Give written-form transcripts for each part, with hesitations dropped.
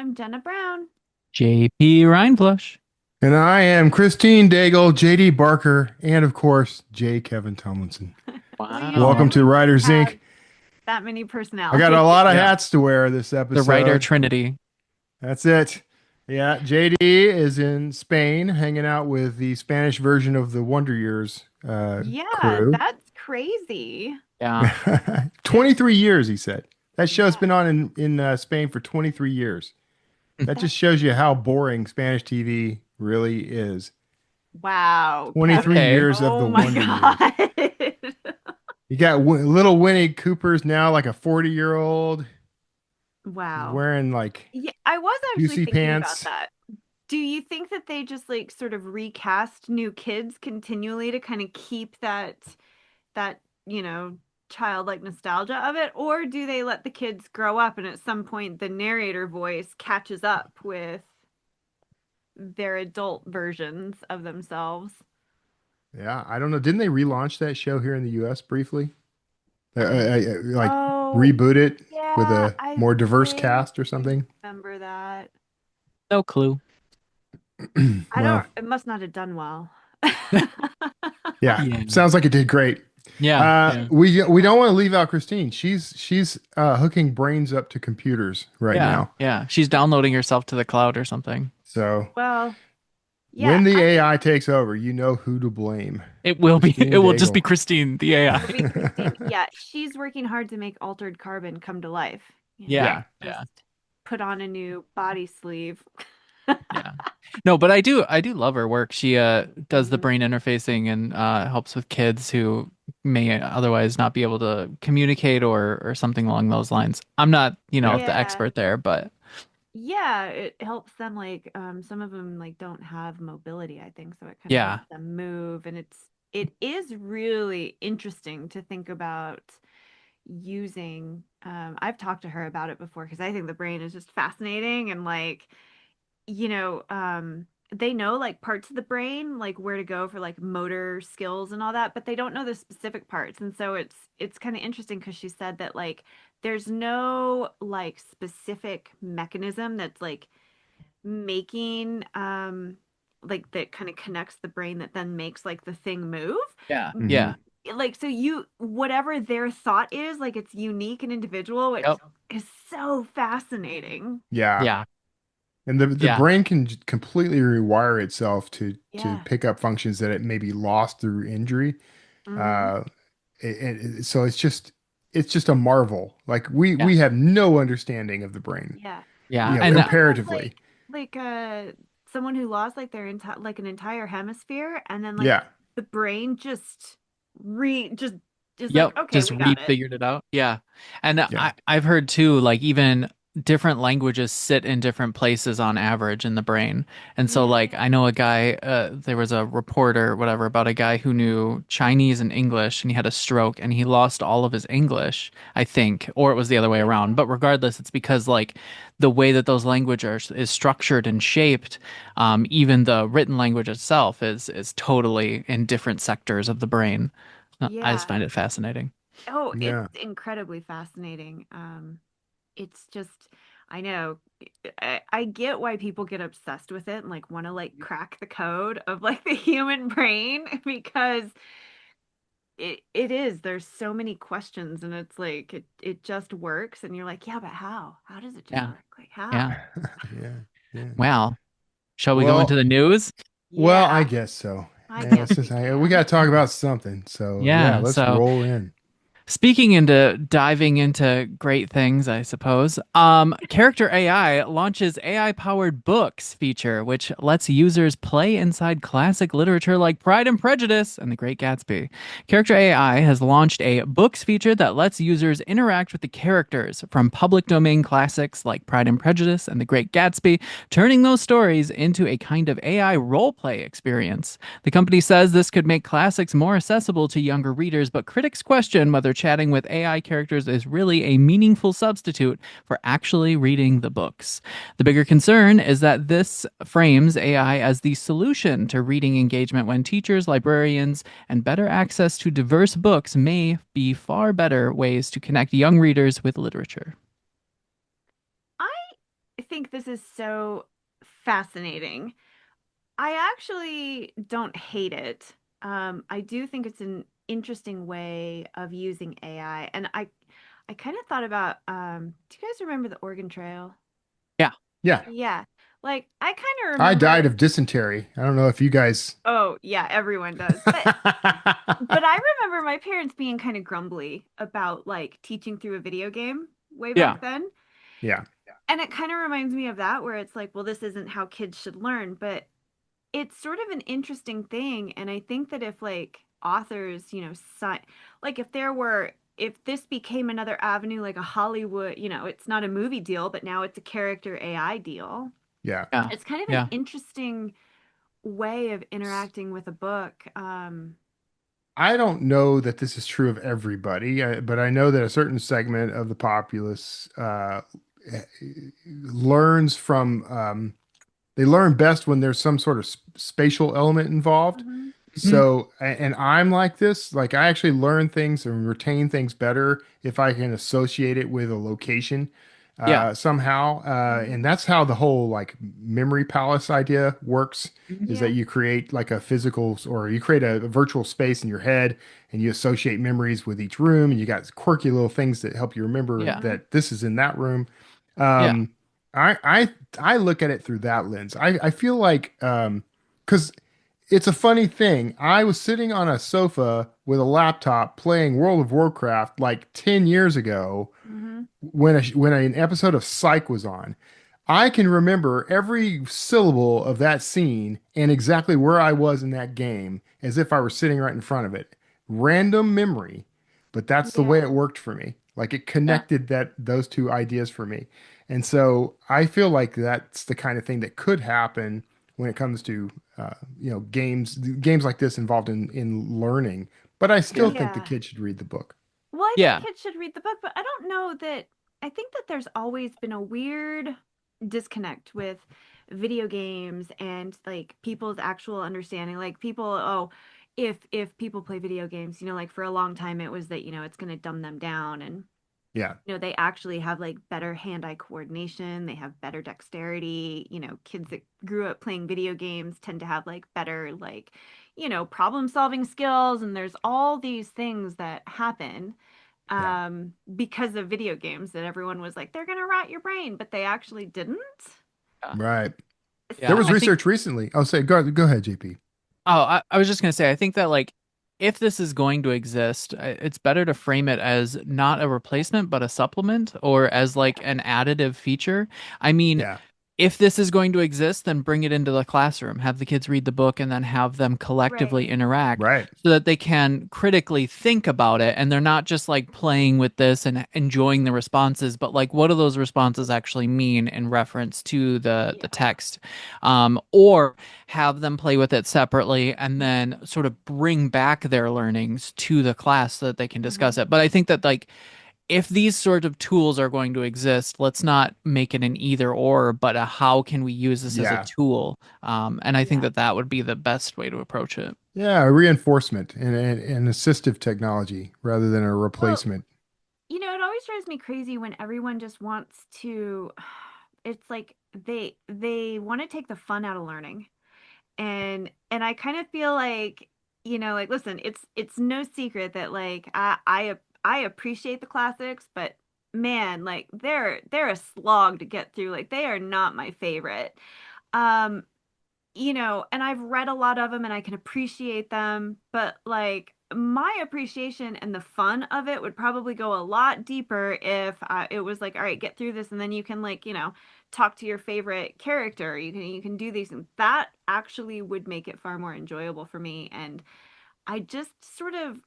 I'm Jena Brown. JP Rindfleisch. And I am Christine Daigle, JD Barker, and of course, J. Kevin Tomlinson. We Welcome Wow. to assumed you Writers have Inc. that many I got a personalities. lot of Yeah. hats to wear this The writer episode. Trinity. That's it. Yeah, JD is in Spain hanging out with the Spanish version of the Wonder Years Yeah, crew. that's crazy. Yeah. 23 years, he said. That show's Yeah, been on in Spain for 23 years. That that's just shows you how boring Spanish TV really is. wow, 23 Kevin. Okay. years of the Oh my Wonder Years. God. You got little Winnie Cooper's now like a 40-year-old. He's Wow. wearing like Yeah, I was actually juicy thinking about pants. that. Do you think that they just like sort of recast new kids continually to kind of keep that, you know, childlike nostalgia of it? Or do they let the kids grow up and at some point the narrator voice catches up with their adult versions of themselves? Yeah, I don't know. Didn't they relaunch that show here in the U.S. briefly? Like Oh, reboot it with yeah, a I more diverse think cast or I something? remember that. No clue. I Well, don't, it must not have done well. yeah, Yeah. sounds like it did great. Yeah. Yeah. We don't want to leave out Christine. She's hooking brains up to computers right Yeah. now. Yeah. She's downloading herself to the cloud or something. So Well, yeah, when the AI takes over, you know who to blame. It will be, it Christine will just be Daigle. Christine, the it'll be AI. Christine. Yeah, she's working hard to make altered carbon come to life. Yeah. Just Yeah. put on a new body sleeve. Yeah. No, but I do love her work. She does the Mhm. brain interfacing and helps with kids who may otherwise not be able to communicate or something along those lines. I'm not, Yeah. the Yeah. expert there, but Yeah, it helps them like some of them like don't have mobility, I think, so it kind of yeah. helps them move and it is really interesting to think about using I've talked to her about it before because I think the brain is just fascinating and like they know like parts of the brain, like where to go for like motor skills and all that, but they don't know the specific parts. And so it's kind of interesting because she said that like there's no like specific mechanism that's like making like that kind of connects the brain that then makes like the thing move. Yeah. Mhm. Yeah. Like so you whatever their thought is, like it's unique and individual, which Yep. is so fascinating. Yeah. Yeah. And the Yeah. brain can completely rewire itself to Yeah. pick up functions that it maybe lost through injury. Hmm. Uh, so it's just a marvel. Like we Yeah. we have no understanding of the brain, Yeah. Yeah. Have you And ever heard of comparatively. someone who lost like their entire like an entire hemisphere and then like Yeah, the brain just re just is like yep, okay, just we got it. refigured it out. Yeah. And yeah, I've heard too, like even different languages sit in different places on average in the brain. And so Yeah. like I know a guy, there was a reporter, or whatever, about a guy who knew Chinese and English and he had a stroke and he lost all of his English, I think, or it was the other way around. Yeah. But regardless, it's because like the way that those languages is structured and shaped, even the written language itself is totally in different sectors of the brain. I just Yeah. find it fascinating. Oh, it's yeah. incredibly fascinating. It's just I know I get why people get obsessed with it and like want to like crack the code of like the human brain because it is there's so many questions and it's like it just works and you're like yeah but how does it just Yeah. work like how Yeah. Yeah, yeah. Wow. Shall we go into Well, the news? well, I yeah guess so. I Yeah, guess let's just, we we got can. to talk about something. So yeah, Yeah. let's So roll in. speaking into diving into great things, I suppose. Character AI launches AI-powered books feature, which lets users play inside classic literature like Pride and Prejudice and The Great Gatsby. Character AI has launched a books feature that lets users interact with the characters from public domain classics like Pride and Prejudice and The Great Gatsby, turning those stories into a kind of AI roleplay experience. The company says this could make classics more accessible to younger readers, but critics question whether chatting with AI characters is really a meaningful substitute for actually reading the books. The bigger concern is that this frames AI as the solution to reading engagement when teachers, librarians, and better access to diverse books may be far better ways to connect young readers with literature. I think this is so fascinating. I actually don't hate it. I do think it's an interesting way of using AI. And I kind of thought about, do you guys remember the Oregon Trail? Yeah. Yeah. Yeah. Like I kind of I died remember, of dysentery. I don't know if you guys. oh yeah, everyone does. But I remember my parents being kind of grumbly about like teaching through a video game way Yeah. back then. Yeah. And it kind of reminds me of that where it's like, well, this isn't how kids should learn, but it's sort of an interesting thing. And I think that if like authors, like if this became another avenue, like a Hollywood, it's not a movie deal, but now it's a character AI deal. Yeah. Yeah. It's kind of an Yeah. interesting way of interacting with a book. I don't know that this is true of everybody, but I know that a certain segment of the populace learns from, they learn best when there's some sort of spatial element involved. Mhm. Mhm. So, and I'm like this, like I actually learn things and retain things better if I can associate it with a location Yeah. somehow. And Mhm. that's how the whole like memory palace idea works, Mhm. is that Yeah. you create like a physical or you create a virtual space in your head and you associate memories with each room and you got quirky little things that help you remember Yeah. Mhm. that this is in that room. Yeah. Um, I look at it through that lens. I feel like because it's a funny thing. I was sitting on a sofa with a laptop playing World of Warcraft like 10 years ago Mhm. when an episode of Psych was on. I can remember every syllable of that scene and exactly where I was in that game as if I were sitting right in front of it. Random memory, but that's the way Yeah. it worked for me. Like it Yeah. connected those two ideas for me. And so I feel like that's the kind of thing that could happen when it comes to games like this involved in learning. But I still Yeah. think the Yeah. kid should read the book. Well, I think Yeah. kids should read the book, but I don't know that I think that there's always been a weird disconnect with video games and like people's actual understanding. Like people, oh, if people play video games, like for a long time it was that, it's going to dumb them down and Yeah, they actually have like better hand-eye coordination, they have better dexterity. Kids that grew up playing video games tend to have like better like, problem-solving skills, and there's all these things that happen yeah, because of video games that everyone was like, they're gonna rot your brain, but they actually didn't. Yeah. right. There Yeah. was I think research recently. I'll say, go ahead, JP. Oh, I was just gonna say, I think that like if this is going to exist, it's better to frame it as not a replacement, but a supplement or as like Yeah. an additive feature. I mean, Yeah, if this is going to exist, then bring it into the classroom, have the kids read the book, and then have them collectively Right. interact right. so that they can critically think about it and they're not just like playing with this and enjoying the responses, but like what do those responses actually mean in reference to the Yeah. text? Or have them play with it separately and then sort of bring back their learnings to the class so that they can discuss Hmm. it. But I think that like if these sort of tools are going to exist, let's not make it an either or, but a how can we use this as a Yeah, tool? And I think Yeah. that that would be the best way to approach it. yeah. Reinforcement and assistive technology rather than a Well, replacement. it always drives me crazy when everyone just wants to, it's like they want to take the fun out of learning. And I kind of feel like, like listen, it's no secret that like I appreciate the classics, but man, like they're a slog to get through. Like they are not my favorite. Um, and I've read a lot of them and I can appreciate them, but like my appreciation and the fun of it would probably go a lot deeper if it was like, all right, get through this, and then you can like, talk to your favorite character. You can do these, and that actually would make it far more enjoyable for me. And I just sort of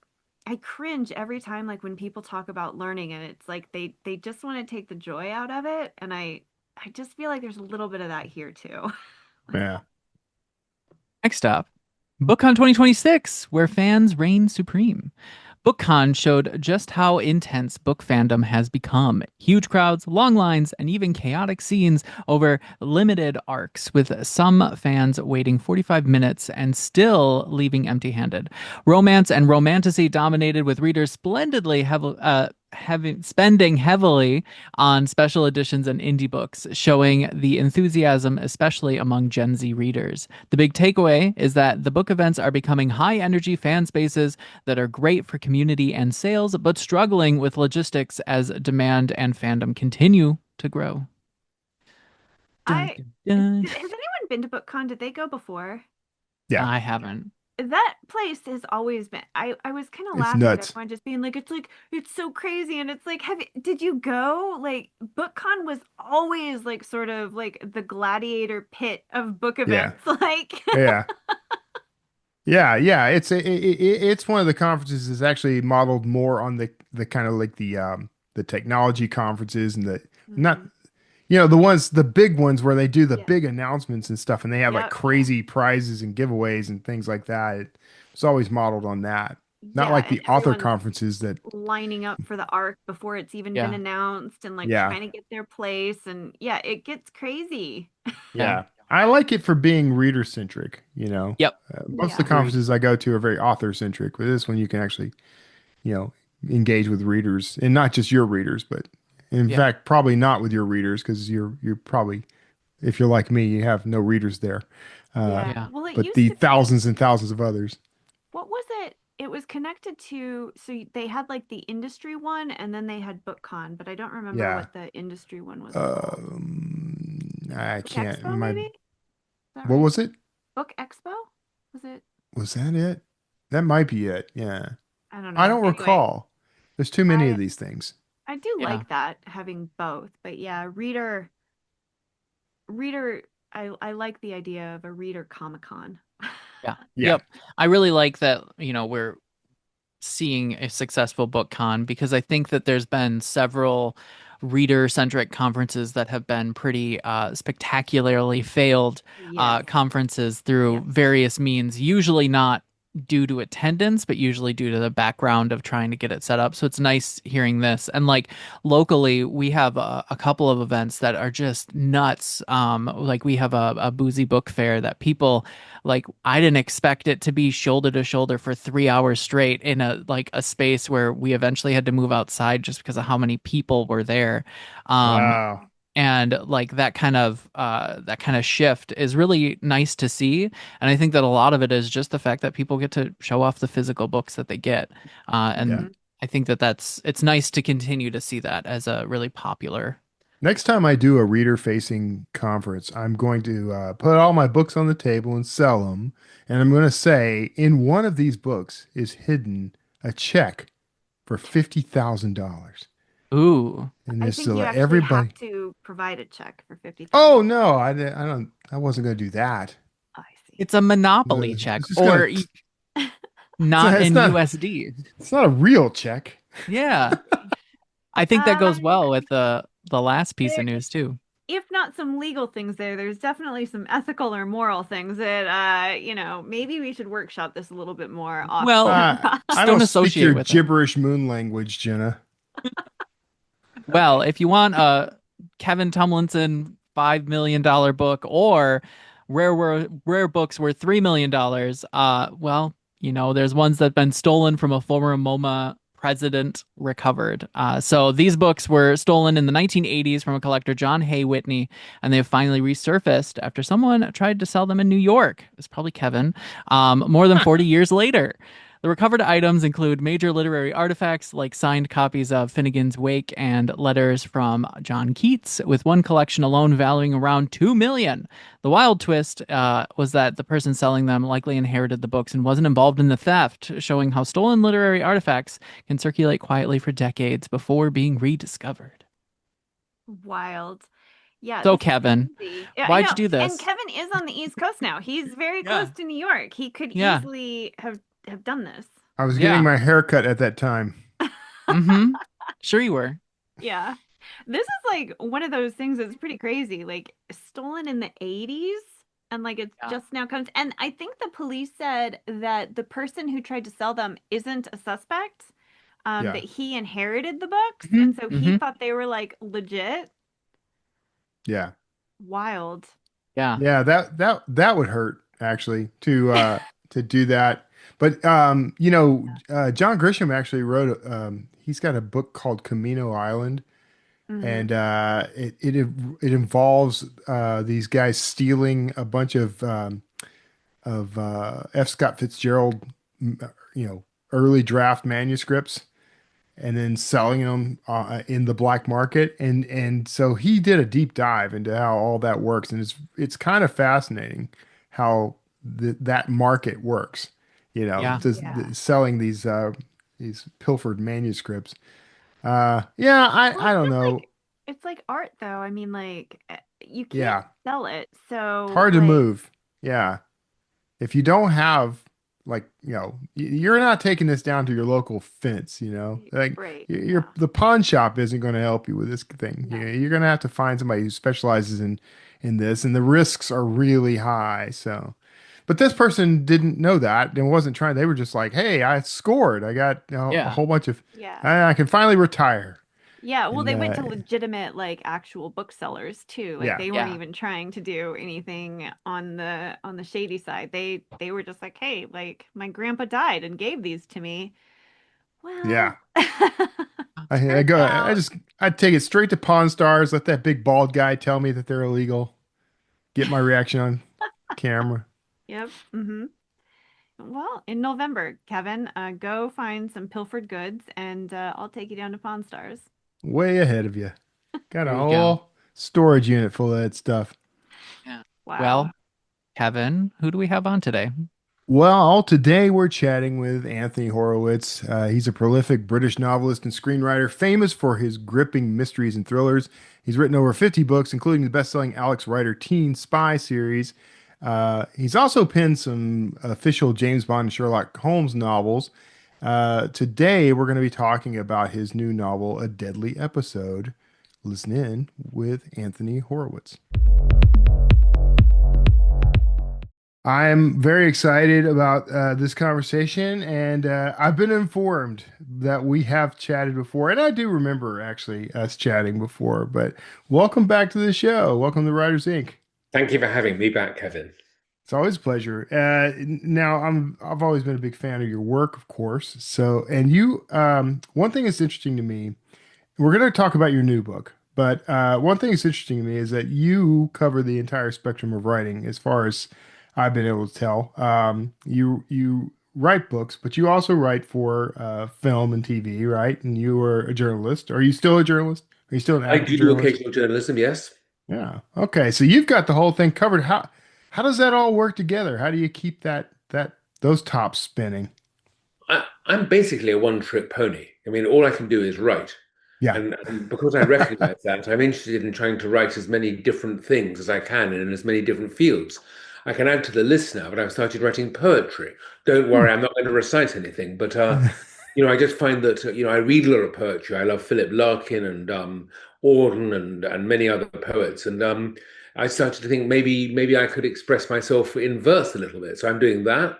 I cringe every time like when people talk about learning and it's like they just want to take the joy out of it, and I just feel like there's a little bit of that here too. Yeah. Next up, BookCon 2026, where fans reign supreme. BookCon showed just how intense book fandom has become. Huge crowds, long lines, and even chaotic scenes over limited arcs, with some fans waiting 45 minutes and still leaving empty handed. Romance and romantasy dominated, with readers splendidly spending heavily on special editions and indie books, showing the enthusiasm, especially among Gen Z readers. The big takeaway is that the book events are becoming high energy fan spaces that are great for community and sales, but struggling with logistics as demand and fandom continue to grow. Dun, I dun, dun. has anyone been to BookCon? Did they go before? Yeah, I haven't. That place has always been. I was kind of it's laughing at nuts. everyone just being like it's so crazy, and it's like, did you go? Like BookCon was always like sort of like the gladiator pit of book Yeah, events. Like yeah, yeah. It's one of the conferences that's actually modeled more on the kind of like the technology conferences and the not Mhm. the big ones where they do the Yeah. big announcements and stuff, and they have like Yep. crazy prizes and giveaways and things like that. It's always modeled on that, not Yeah, like and the author everyone's conferences that. lining up for the arc before it's even been Yeah. announced and like Yeah, trying to get their place and yeah, it gets crazy. Yeah. yeah. I like it for being reader centric. Yep. Most of the Yeah. Agreed. conferences I go to are very author centric. With this one, you can actually you know, engage with readers and not just your readers, but in Yeah. fact, probably not with your readers because you're probably, if you're like me, you have no readers there. Uh, Yeah. Yeah. Well, it but used the to be, thousands and thousands of others. what was it? It was connected to, so they had like the industry one and then they had BookCon, but I don't remember Yeah. what the industry one was called. I Book can't. Expo, maybe? Is that What right? was it? Book Expo? Was it? Was that it? That might be it. Yeah. I don't I know. don't Anyway, recall. There's too many of I these things. I do Yeah. like that having both, but yeah, reader I like the idea of a reader Comic-Con. Yeah. Yeah. Yep. I really like that, we're seeing a successful book con because I think that there's been several reader centric conferences that have been pretty spectacularly failed Yes. conferences through Yes. various means, usually not due to attendance, but usually due to the background of trying to get it set up. So it's nice hearing this. And like locally, we have a couple of events that are just nuts. Like we have a boozy book fair that people like I didn't expect it to be shoulder to shoulder for 3 hours straight in a space where we eventually had to move outside just because of how many people were there. Um, Wow. and like that kind of shift is really nice to see. And I think that a lot of it is just the fact that people get to show off the physical books that they get. Yeah. And I think that it's nice to continue to see that as a really popular. Next time I do a reader facing conference, I'm going to put all my books on the table and sell them. And I'm going to say, in one of these books is hidden a check for $50,000. Ooh, And I this to think you let actually have everybody. to provide a check for 50,000. Oh, no, I don't, I wasn't going to do that. Oh, I see. it's a monopoly check It's just going or to, not it's in not, USD. it's not a real check. Yeah. I see. I think that Uh, goes well with the last piece there, of news too. if not some legal things there's definitely some ethical or moral things that maybe we should workshop this a little bit more off Well, camera. just I don't don't speak associate your with it. gibberish moon language, Jenna. Well, if you want a Kevin Tumlinson $5 million book or rare books worth $3 million, well, there's ones that've been stolen from a former MoMA president recovered. So these books were stolen in the 1980s from a collector, John Hay Whitney, and they have finally resurfaced after someone tried to sell them in New York. It's probably Kevin. More than 40 years later. The recovered items include major literary artifacts like signed copies of Finnegan's Wake and letters from John Keats, with one collection alone valuing around 2 million. The wild twist was that the person selling them likely inherited the books and wasn't involved in the theft, showing how stolen literary artifacts can circulate quietly for decades before being rediscovered. Wild. Yeah, So, this is Kevin, crazy. Yeah, I why'd know. you do And this? Kevin is on the East Coast now. He's very close Yeah, to New York. He could yeah, easily have done this. I was getting yeah. my hair cut at that time. Mm-hmm. Sure you were. Yeah. This is like one of those things that's pretty crazy. Like stolen in the 80s and like it's Yeah. just now comes and I think the police said that the person who tried to sell them isn't a suspect. Yeah. That he inherited the books Mm-hmm. and so he Mm-hmm. thought they were like legit. Yeah. Wild. Yeah. Yeah, that would hurt actually to do that. But John Grisham actually wrote. He's got a book called Camino Island, Hmm. and it involves these guys stealing a bunch of F. Scott Fitzgerald, you know, early draft manuscripts, and then selling them in the black market. And so he did a deep dive into how all that works, and it's kind of fascinating how that market works. Yeah. Yeah. Selling these pilfered manuscripts. Yeah, Well, I it's don't just know. like it's like art though. I mean, like you can't Yeah, sell it. it's So hard to like move. Yeah. If you don't have like you're not taking this down to your local fence, like right. your Yeah. the pawn shop isn't going to help you with this thing. No. You're going to have to find somebody who specializes in this, and the risks are really high. So, but this person didn't know that and wasn't trying. They were just like, hey, I scored, I got a Yeah. whole bunch of Yeah. I can finally retire. Yeah, well, And they went to legitimate, like actual booksellers too. Like yeah, they weren't Yeah. even trying to do anything on the shady side. They were just like, hey, like my grandpa died and gave these to me. yeah, Well, I turns go out, I'd take it straight to Pawn Stars, let that big bald guy tell me that they're illegal, get my reaction on camera. yep. Well, in November, Kevin, go find some pilfered goods and I'll take you down to Pawn Stars. Way ahead of you. Got a There you go. whole storage unit full of that stuff. Yeah. Wow. Well, Kevin, who do we have on today? Well, today we're chatting with Anthony Horowitz. He's a prolific British novelist and screenwriter, famous for his gripping mysteries and thrillers. He's written over 50 books, including the best-selling Alex Rider teen spy series. He's also penned some official James Bond and Sherlock Holmes novels. Today, we're going to be talking about his new novel, A Deadly Episode. Listen in with Anthony Horowitz. I'm very excited about this conversation, and I've been informed that we have chatted before, and I do remember actually us chatting before. But welcome back to the show. Welcome to Writers Inc. Thank you for having me back, Kevin. It's always a pleasure. Now, I've always been a big fan of your work, of course. So, and one thing that's interesting to me. We're going to talk about your new book, but one thing that's interesting to me is that you cover the entire spectrum of writing, as far as I've been able to tell. You write books, but you also write for film and TV, right? And you were a journalist. Are you still a journalist? Are you still an I active do journalist? occasional journalism, yes. Yeah. Okay. So you've got the whole thing covered. How does that all work together? How do you keep those tops spinning? I'm basically a one-trick pony. I mean, all I can do is write. Yeah. And because I recognize that, I'm interested in trying to write as many different things as I can and in as many different fields. I can add to the list now, but I've started writing poetry. Don't Hmm. worry, I'm not going to recite anything, but I just find that I read a lot of poetry. I love Philip Larkin and Auden and many other poets, and I started to think maybe I could express myself in verse a little bit. So I'm doing that.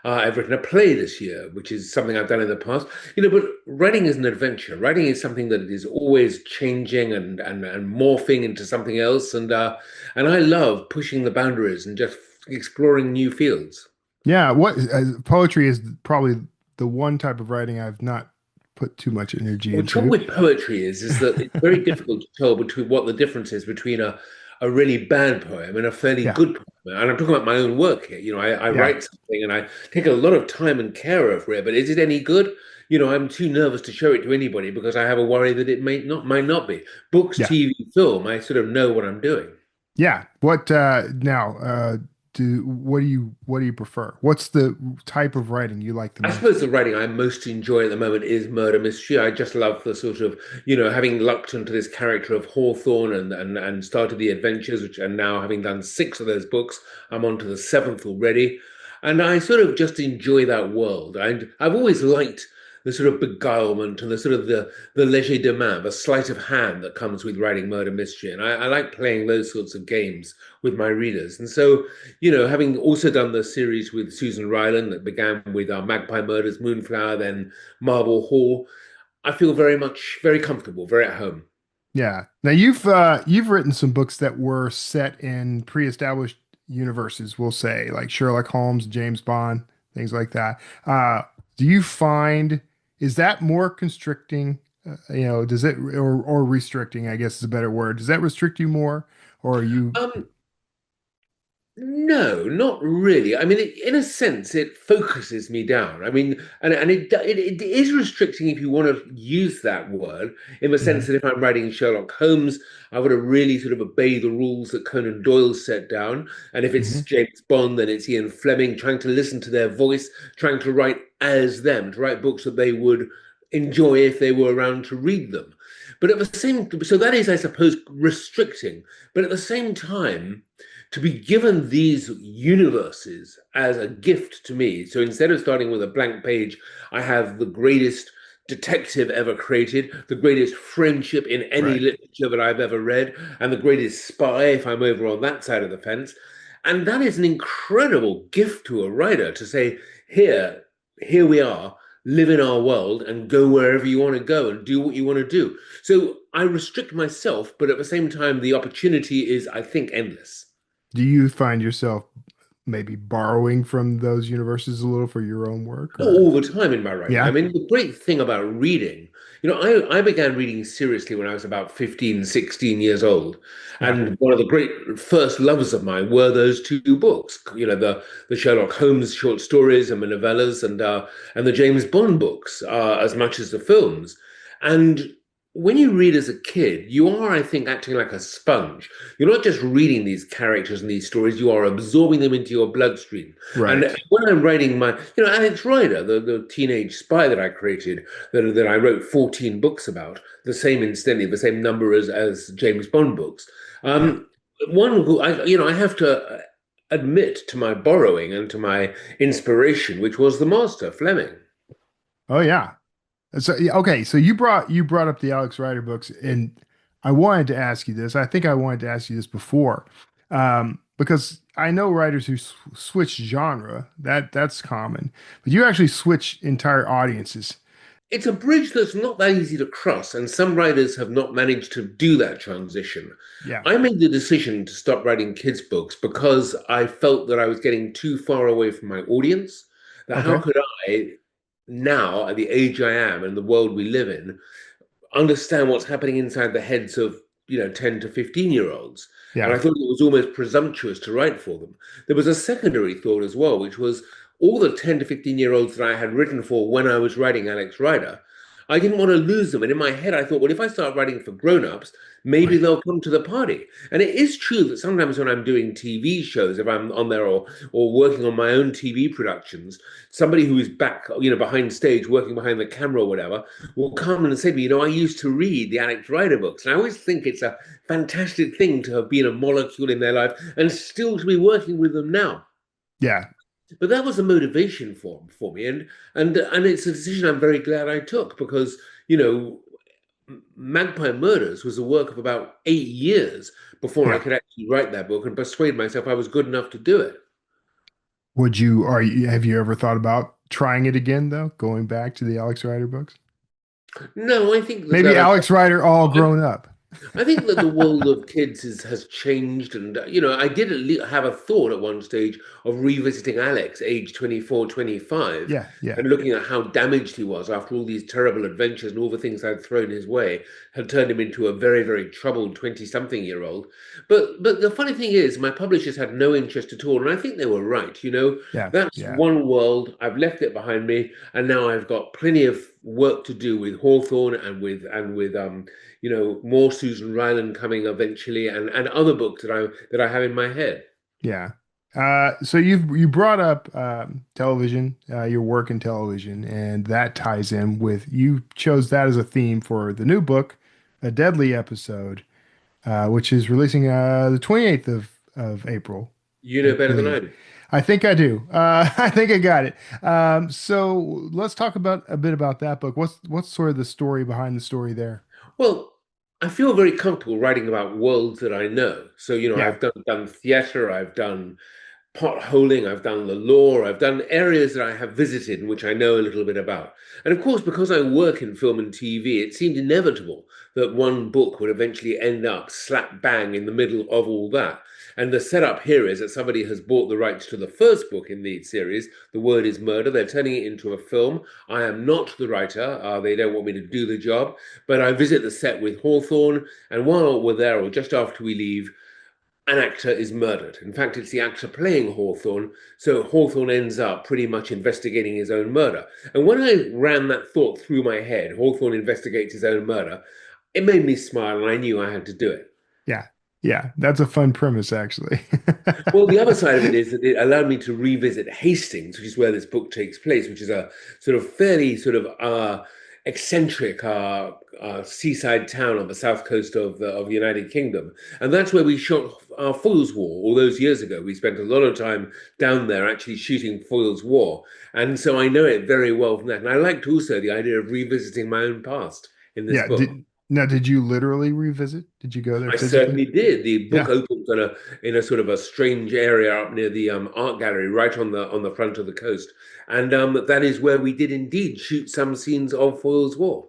I've written a play this year, which is something I've done in the past. But writing is an adventure. Writing is something that is always changing and morphing into something else, and I love pushing the boundaries and just exploring new fields. Yeah, poetry is probably the one type of writing I've not put too much energy Well, the trouble into. with poetry is that it's very difficult to tell between what the difference is between a really bad poem and a fairly Yeah, good poem. And I'm talking about my own work here. I yeah, write something and I take a lot of time and care over it, but is it any good? I'm too nervous to show it to anybody because I have a worry that it might not be. Books, yeah, TV, film, I sort of know what I'm doing. yeah. What now? Do what do you prefer? What's the type of writing you like the I most? suppose the writing I most enjoy at the moment is murder mystery. I just love the sort of, having lucked into this character of Hawthorne and started the adventures, and now having done six of those books, I'm on to the seventh already. And I sort of just enjoy that world. I've always liked the sort of beguilement and the sort of the legerdemain, the sleight of hand that comes with writing murder mystery. And I like playing those sorts of games with my readers. And so having also done the series with Susan Ryland that began with Magpie Murders, Moonflower, then Marble Hall, I feel very comfortable, very at home. Yeah. Now you've written some books that were set in pre-established universes, we'll say, like Sherlock Holmes, James Bond. things like that. Do you find is that more constricting? Does it or restricting? I guess is a better word. Does that restrict you more, or are you? Um, No, not really. I mean, in a sense, it focuses me down. I mean, and it is restricting if you want to use that word, in the sense Mhm, that if I'm writing Sherlock Holmes, I want to really sort of obey the rules that Conan Doyle set down. And if it's mhm. James Bond, then it's Ian Fleming, trying to listen to their voice, trying to write as them, to write books that they would enjoy if they were around to read them. But at the same, so that is, I suppose, restricting. But at the same time, to be given these universes as a gift to me. So instead of starting with a blank page, I have the greatest detective ever created, the greatest friendship in any Right. literature that I've ever read, and the greatest spy if I'm over on that side of the fence. And that is an incredible gift to a writer to say, here we are, live in our world and go wherever you want to go and do what you want to do. So I restrict myself, but at the same time, the opportunity is, I think, endless. Do you find yourself maybe borrowing from those universes a little for your own work, Oh, or all the time in my writing. I yeah, mean, the great thing about reading, I began reading seriously when I was about 15, 16 years old. yeah, And one of the great first loves of mine were those two books, the Sherlock Holmes short stories and the novellas and the James Bond books, as much as the films. And when you read as a kid, you are, I think, acting like a sponge. You're not just reading these characters and these stories, you are absorbing them into your bloodstream. And right, when I'm writing Alex Rider, the teenage spy that I created, that I wrote 14 books about, the same incidentally, the same number as James Bond books. yeah. Um, one who I have to admit to my borrowing and to my inspiration, which was the master, Fleming. Oh yeah. So yeah, okay, so you brought up the Alex Rider books, and I wanted to ask you this. I think I wanted to ask you this before, because I know writers who switch genre. That's common, but you actually switch entire audiences. It's a bridge that's not that easy to cross, and some writers have not managed to do that transition. Yeah. I made the decision to stop writing kids' books because I felt that I was getting too far away from my audience. That how Okay. could I, now at the age I am and the world we live in, understand what's happening inside the heads of 10 to 15-year olds? And I Yeah. thought it was almost presumptuous to write for them. There was a secondary thought as well, which was all the 10 to 15-year olds that I had written for when I was writing Alex Rider. I didn't want to lose them. And in my head, I thought, well, if I start writing for grown-ups, maybe Right. they'll come to the party. And it is true that sometimes when I'm doing TV shows, if I'm on there or working on my own TV productions, somebody who is back, behind stage, working behind the camera or whatever, will come and say to me, I used to read the Alex Rider books. And I always think it's a fantastic thing to have been a molecule in their life and still to be working with them now. Yeah. But that was a motivation for me, and it's a decision I'm very glad I took because Magpie Murders was a work of about 8 years before I Yeah. could actually write that book and persuade myself I was good enough to do it. Have you ever thought about trying it again though, going back to the Alex Rider books? No, I think Maybe Alex Rider all grown up. I think that the world of kids has changed, and I did have a thought at one stage of revisiting Alex, age 24, 25, Yeah, yeah, and looking at how damaged he was after all these terrible adventures and all the things I'd thrown his way had turned him into a very, very troubled 20-something-year-old. But the funny thing is, my publishers had no interest at all, and I think they were right. yeah, That's yeah. one world. I've left it behind me, and now I've got plenty of work to do with Hawthorne and with more Susan Ryland coming eventually, and other books that I have in my head. Yeah. So you brought up television, your work in television, and that ties in with you chose that as a theme for the new book, A Deadly Episode, which is releasing the 28th of April, You I know better than I believe. do. I think I do. I think I got it. So let's talk about a bit about that book. What's sort of the story behind the story there? Well, I feel very comfortable writing about worlds that I know. So, Yeah. I've done theatre, I've done potholing, I've done the law, I've done areas that I have visited and which I know a little bit about. And of course, because I work in film and TV, it seemed inevitable that one book would eventually end up slap bang in the middle of all that. And the setup here is that somebody has bought the rights to the first book in the series. The Word is Murder. They're turning it into a film. I am not the writer. They don't want me to do the job. But I visit the set with Hawthorne. And while we're there, or just after we leave, an actor is murdered. In fact, it's the actor playing Hawthorne. So Hawthorne ends up pretty much investigating his own murder. And when I ran that thought through my head, Hawthorne investigates his own murder, it made me smile and I knew I had to do it. Yeah. Yeah. That's a fun premise, actually. Well, the other side of it is that it allowed me to revisit Hastings, which is where this book takes place, which is a sort of fairly sort of eccentric seaside town on the south coast of the United Kingdom. And that's where we shot our Foyle's War all those years ago. We spent a lot of time down there actually shooting Foyle's War. And so I know it very well from that. And I liked also the idea of revisiting my own past in this Yeah. book. Did you literally revisit? Did you go there I physically? certainly did. The book Yeah. opens in a sort of a strange area up near the art gallery, right on the front of the coast, and that is where we did indeed shoot some scenes of Foyle's War.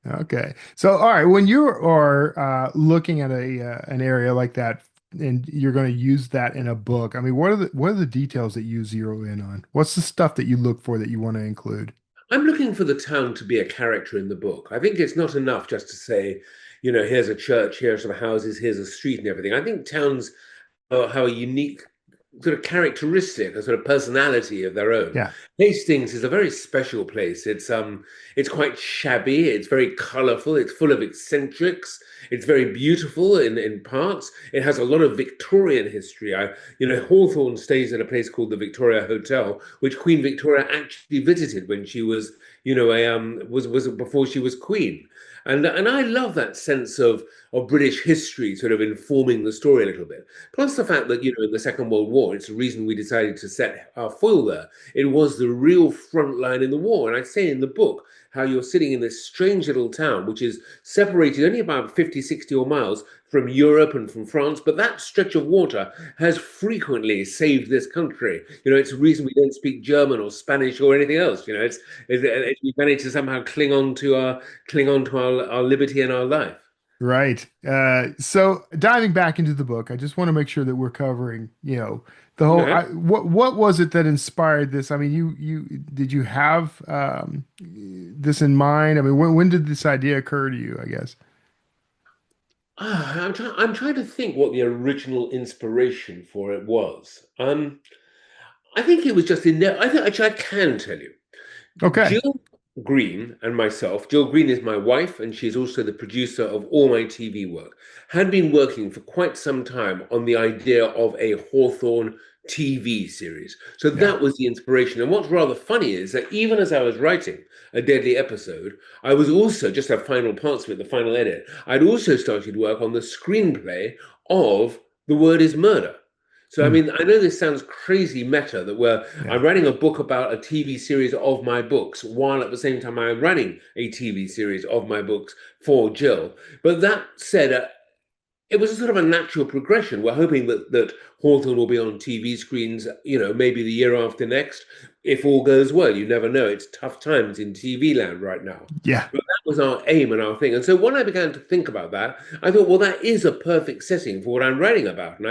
Okay. So, all right, when you are looking at an area like that and you're going to use that in a book, I mean, what are the details that you zero in on? What's the stuff that you look for that you want to include? I'm looking for the town to be a character in the book. I think it's not enough just to say, here's a church, here's some houses, here's a street and everything. I think towns have a unique sort of characteristic, a sort of personality of their own. Yeah. Hastings is a very special place. It's quite shabby, it's very colorful, it's full of eccentrics, it's very beautiful in parts. It has a lot of Victorian history. Hawthorne stays at a place called the Victoria Hotel, which Queen Victoria actually visited when she was, was before she was queen. And I love that sense of British history sort of informing the story a little bit. Plus the fact that, in the Second World War, it's the reason we decided to set our foil there. It was the real front line in the war. And I say in the book how you're sitting in this strange little town, which is separated only about 50, 60 or miles from Europe and from France. But that stretch of water has frequently saved this country. It's the reason we don't speak German or Spanish or anything else. We managed to somehow cling on to our liberty and our life. Right. So diving back into the book, I just want to make sure that we're covering, the whole, what was it that inspired this? I mean, did you have this in mind? I mean, when did this idea occur to you, I guess? I'm trying to think what the original inspiration for it was. I think it was just in there. I think actually I can tell you. Okay. Jill Green and myself, Jill Green is my wife, and she's also the producer of all my TV work, had been working for quite some time on the idea of a Hawthorne TV series. So that was the inspiration. And what's rather funny is that even as I was writing A Deadly Episode, I was also, just have final parts of it, the final edit, I'd also started work on the screenplay of The Word is Murder. So, I mean, I know this sounds crazy meta that I'm writing a book about a TV series of my books, while at the same time I'm running a TV series of my books for Jill. But that said, it was a sort of a natural progression. We're hoping that Hawthorne will be on TV screens, maybe the year after next, if all goes well. You never know. It's tough times in TV land right now. Yeah. But that was our aim and our thing. And so when I began to think about that, I thought, well, that is a perfect setting for what I'm writing about. And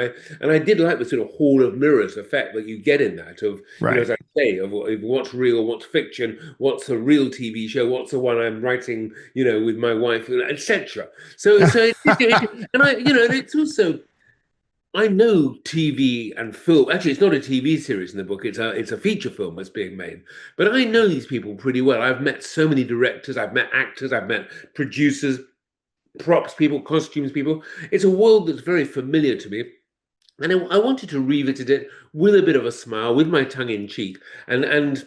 I did like the sort of hall of mirrors effect that you get in that of, as I say, of what's real, what's fiction, what's a real TV show, what's the one I'm writing, with my wife, etc. So it's also, I know TV and film. Actually, it's not a TV series in the book. It's a feature film that's being made. But I know these people pretty well. I've met so many directors. I've met actors. I've met producers, props people, costumes people. It's a world that's very familiar to me. And I wanted to revisit it with a bit of a smile, with my tongue in cheek, and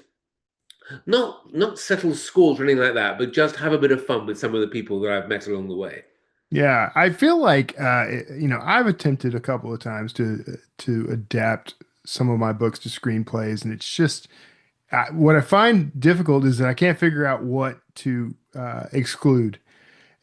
not settle scores or anything like that, but just have a bit of fun with some of the people that I've met along the way. Yeah, I feel like I've attempted a couple of times to adapt some of my books to screenplays, and it's just what I find difficult is that I can't figure out what to exclude,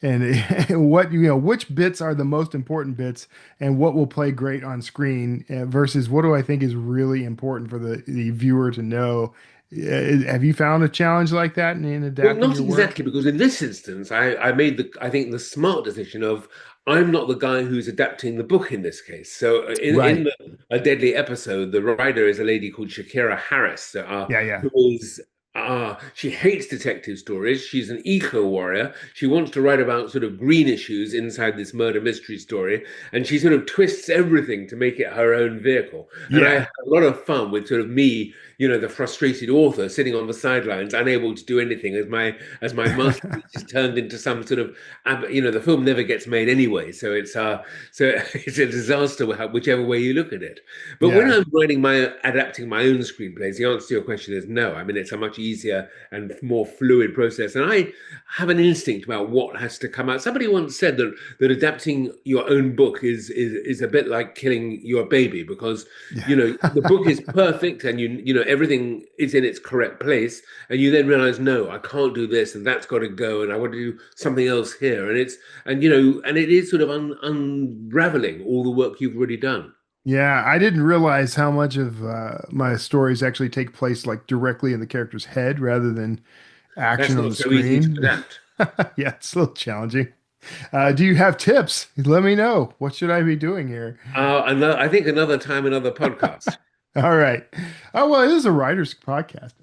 and what which bits are the most important bits, and what will play great on screen versus what do I think is really important for the viewer to know Have you found a challenge like that in Well, adapting not your work? exactly, because in this instance, I made I think the smart decision of I'm not the guy who's adapting the book in this case. So in Right. A Deadly Episode, the writer is a lady called Shakira Harris, Yeah, yeah. who is she hates detective stories. She's an eco warrior. She wants to write about sort of green issues inside this murder mystery story, and she sort of twists everything to make it her own vehicle. And I Yeah. had a lot of fun with sort of me, the frustrated author sitting on the sidelines, unable to do anything as my masterpiece is turned into some sort of, the film never gets made anyway, so it's a disaster whichever way you look at it. But when Yeah. I'm adapting my own screenplays, the answer to your question is no. I mean, it's a much easier and more fluid process, and I have an instinct about what has to come out. Somebody once said that adapting your own book is a bit like killing your baby, because Yeah. the book is perfect and everything is in its correct place, and you then realize, no, I can't do this, and that's got to go, and I want to do something else here, and it is sort of unraveling all the work you've already done. Yeah, I didn't realize how much of my stories actually take place like directly in the character's head rather than That's action on not the so easy to screen. adapt. Yeah, it's a little challenging. Do you have tips? Let me know. What should I be doing here? I think another time, another podcast. All right. Oh, well, it is a writer's podcast.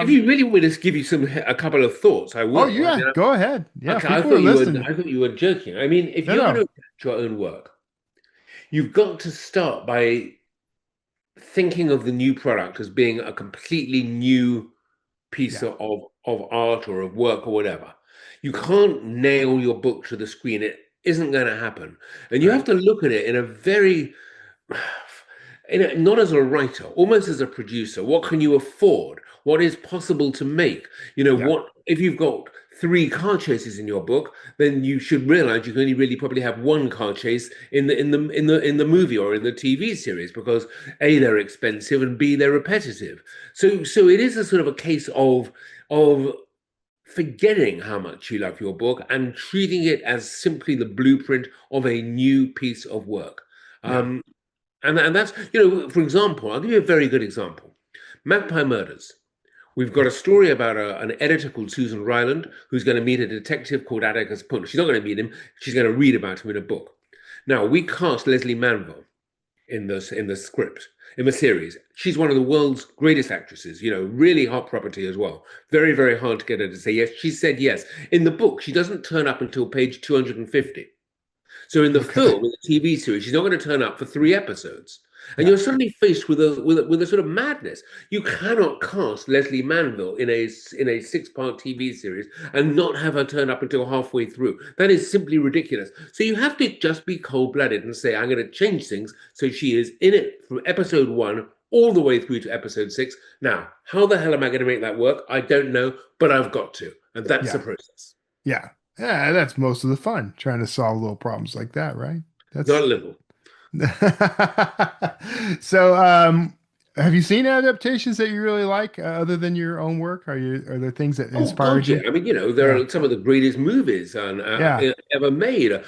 If you really want me to give you a couple of thoughts, I Oh, will. I yeah, mean, go ahead. Yeah, okay, people are listening. I thought you were joking. I mean, if No, you're going to no. adapt your own work, you've got to start by thinking of the new product as being a completely new piece Yeah, of art or of work or whatever. You can't nail your book to the screen. It isn't going to happen. And you have right. to look at it in a very, not as a writer, almost as a producer. What can you afford? What is possible to make? Yeah, What if you've got three car chases in your book, then you should realize you can only really probably have one car chase in the movie or in the TV series, because A, they're expensive, and B, they're repetitive. So it is a sort of a case of forgetting how much you love your book and treating it as simply the blueprint of a new piece of work. yeah. Um, and that's, for example, I'll give you a very good example. Magpie Murders. We've got a story about an editor called Susan Ryland who's going to meet a detective called Atticus Punch. She's not going to meet him. She's going to read about him in a book. Now, we cast Leslie Manville in the script, in the series. She's one of the world's greatest actresses, really hot property as well. Very, very hard to get her to say yes. She said yes. In the book, she doesn't turn up until page 250. So in the Okay. film, in the TV series, she's not going to turn up for 3 episodes. And Yeah, you're suddenly faced with a sort of madness. You cannot cast Leslie Manville in a 6-part TV series and not have her turn up until halfway through. That is simply ridiculous. So you have to just be cold-blooded and say, I'm going to change things so she is in it from episode 1 all the way through to episode 6. Now, how the hell am I going to make that work? I don't know, but I've got to. And that's the yeah, process. yeah. Yeah, that's most of the fun, trying to solve little problems like that, right? Not a That's little. so. Have you seen adaptations that you really like other than your own work? Are there things that Oh inspired God, yeah. you? I mean, there Yeah, are some of the greatest movies yeah, ever made.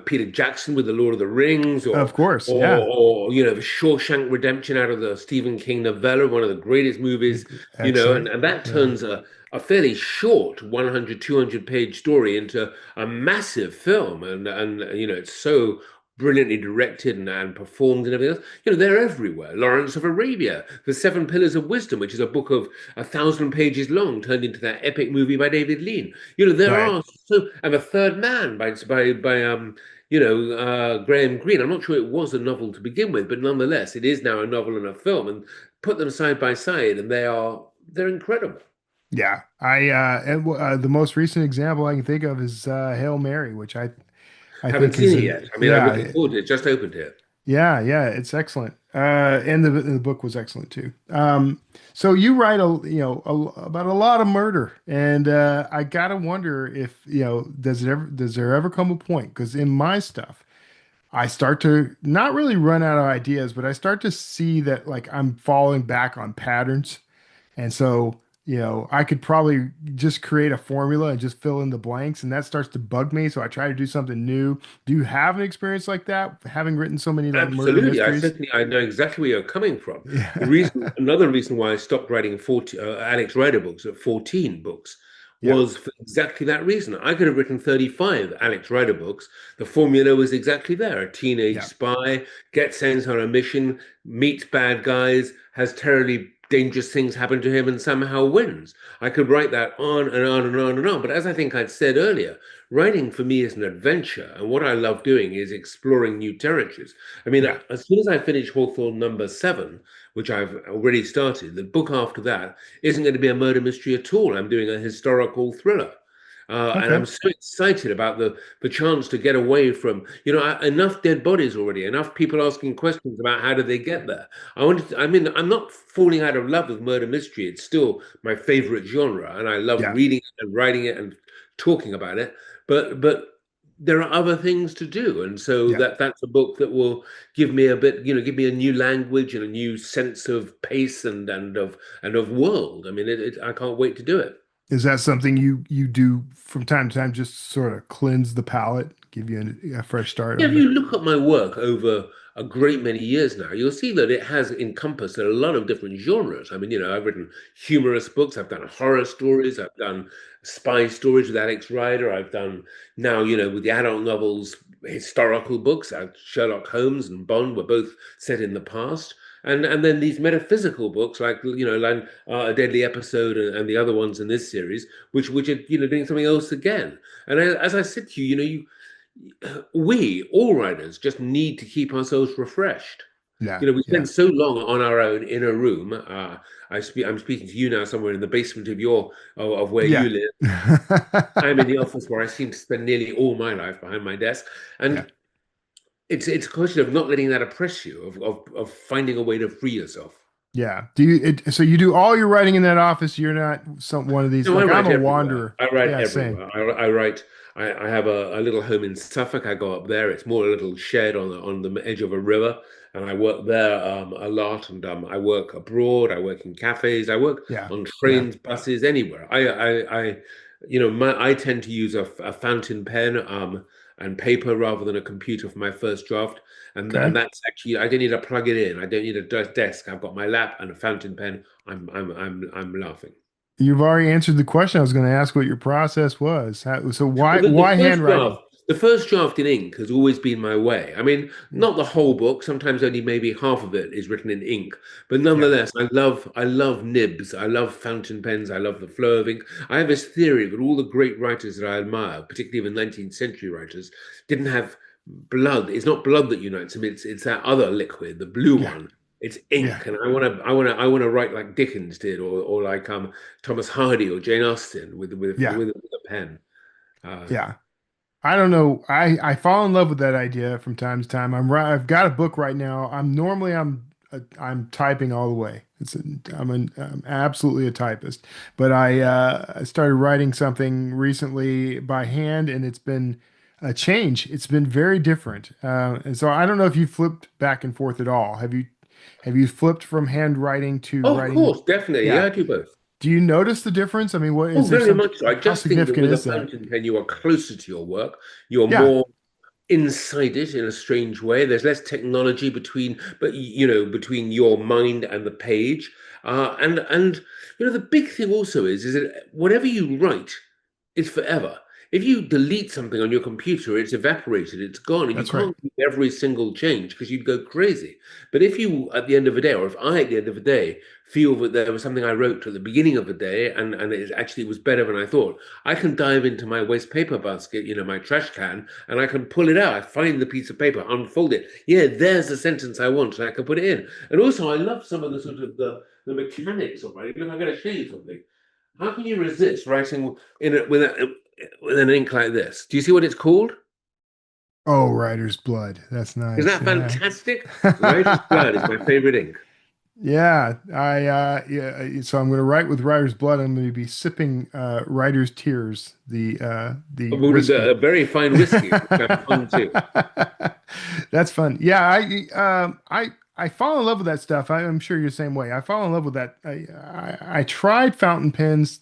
Peter Jackson with The Lord of the Rings, of course. Yeah, or the Shawshank Redemption out of the Stephen King novella, one of the greatest movies. excellent. And that Yeah, turns a fairly short 100, 200 page story into a massive film, and it's so brilliantly directed and performed and everything else. They're everywhere. Lawrence of Arabia, The Seven Pillars of Wisdom, which is a book of 1,000 pages long, turned into that epic movie by David Lean. There right. are and The Third Man by Graham Greene. I'm not sure it was a novel to begin with, but nonetheless, it is now a novel and a film. And put them side by side, and they're incredible. Yeah, the most recent example I can think of is Hail Mary, which I Haven't think is seen it a yet. I mean, I'm looking yeah. forward to it. Just opened it. Yeah, yeah, it's excellent. And the book was excellent too. So you write about a lot of murder, and I gotta wonder if does there ever come a point? Because in my stuff, I start to not really run out of ideas, but I start to see that like I'm falling back on patterns, and so I could probably just create a formula and just fill in the blanks, and that starts to bug me. So I try to do something new. Do you have an experience like that, having written so many like murder Absolutely, mysteries? I know exactly where you're coming from. Yeah. Another reason why I stopped writing 40 Alex Rider books at 14 books Yeah. was for exactly that reason. I could have written 35 Alex Rider books. The formula was exactly there. A teenage Yeah. spy gets sent on a mission, meets bad guys, has terribly dangerous things happen to him, and somehow wins. I could write that on and on and on and on. But as I think I'd said earlier, writing for me is an adventure. And what I love doing is exploring new territories. I mean, Yeah. as soon as I finish Hawthorne #7, which I've already started, the book after that isn't going to be a murder mystery at all. I'm doing a historical thriller. And Okay. I'm so excited about the chance to get away from, enough dead bodies already, enough people asking questions about how did they get there. I mean, I'm not falling out of love with murder mystery. It's still my favorite genre, and I love Yeah. reading it and writing it and talking about it. But there are other things to do, and so Yeah. that's a book that will give me a bit, give me a new language and a new sense of pace and of world. I mean, I can't wait to do it. Is that something you do from time to time, just sort of cleanse the palate, give you a fresh start Yeah, if on you the? look at my work over a great many years now, you'll see that it has encompassed a lot of different genres. I mean, I've written humorous books, I've done horror stories, I've done spy stories with Alex Rider, I've done now, with the adult novels, historical books. Sherlock Holmes and Bond were both set in the past. And then these metaphysical books, like A Deadly Episode and the other ones in this series, which are doing something else again. And as I said to you, we, all writers, just need to keep ourselves refreshed. Yeah. We Yeah. spend so long on our own in a room. I'm speaking to you now somewhere in the basement of where you Yeah. live. I'm in the office where I seem to spend nearly all my life behind my desk. Yeah. And it's a question of not letting that oppress you, of finding a way to free yourself. Yeah. So you do all your writing in that office. You're not one of these, No, I like I'm write a everywhere. wanderer. I write Yeah, same. everywhere. I write. I have a little home in Suffolk. I go up there. It's more a little shed on the edge of a river, and I work there a lot. And I work abroad. I work in cafes. I work Yeah. on Yeah. trains, buses, anywhere. I tend to use a fountain pen and paper rather than a computer for my first draft. And Okay. that's actually, I don't need to plug it in. I don't need a desk. I've got my lap and a fountain pen. I'm laughing. You've already answered the question I was going to ask what your process was. So Well, why the why first handwriting? draft, the first draft in ink has always been my way. I mean, Yeah. not the whole book. Sometimes only maybe half of it is written in ink. But Yeah. nonetheless, I love nibs. I love fountain pens. I love the flow of ink. I have this theory that all the great writers that I admire, particularly the 19th century writers, didn't have blood. It's not blood that unites them. It's that other liquid, the blue Yeah. one. It's Yeah. ink, and I want to write like Dickens did, or like Thomas Hardy or Jane Austen Yeah. with a pen. Uh, Yeah. I don't know. I fall in love with that idea from time to time. I've got a book right now. I'm typing all the way. I'm absolutely a typist. But I started writing something recently by hand, and it's been a change. It's been very different. And so I don't know if you flipped back and forth at all. Have you flipped from handwriting to oh, of writing? course, definitely. Yeah, Yeah. I do both. Do you notice the difference? I mean, what Oh, is there very some, much so. I how just think that significant with a is that? fountain pen, you are closer to your work. You're Yeah, more inside it in a strange way. There's less technology between your mind and the page. And the big thing also is that whatever you write is forever. If you delete something on your computer, it's evaporated, it's gone, and you that's right. can't keep every single change because you'd go crazy. But if you, at the end of the day, or if I, at the end of the day, feel that there was something I wrote at the beginning of the day and it actually was better than I thought, I can dive into my waste paper basket, my trash can, and I can pull it out. I find the piece of paper, unfold it. Yeah, there's the sentence I want, and I can put it in. And also, I love some of the sort of the mechanics of writing. Look, I'm going to show you something. How can you resist writing with an ink like this? Do you see what it's called? Oh, Writer's Blood. That's Isn't nice. that Yeah. fantastic? Writer's Blood is my favorite ink. Yeah, so I'm going to write with Writer's Blood. I'm going to be sipping Writer's Tears, the Well, whiskey. a very fine whiskey, which I'm fun too. That's fun. Yeah, I fall in love with that stuff. I'm sure you're the same way. I fall in love with that. I tried fountain pens.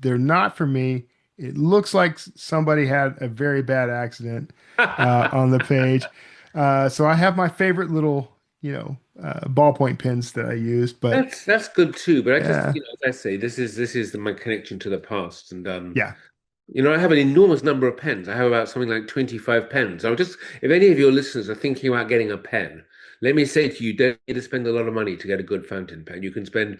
They're not for me. It looks like somebody had a very bad accident on the page. So I have my favorite little, ballpoint pens that I use. But That's good too, but I just, yeah, as I say, this is my connection to the past, and yeah, I have an enormous number of pens. I have about something like 25 pens. If any of your listeners are thinking about getting a pen, let me say to you, don't need to spend a lot of money to get a good fountain pen. You can spend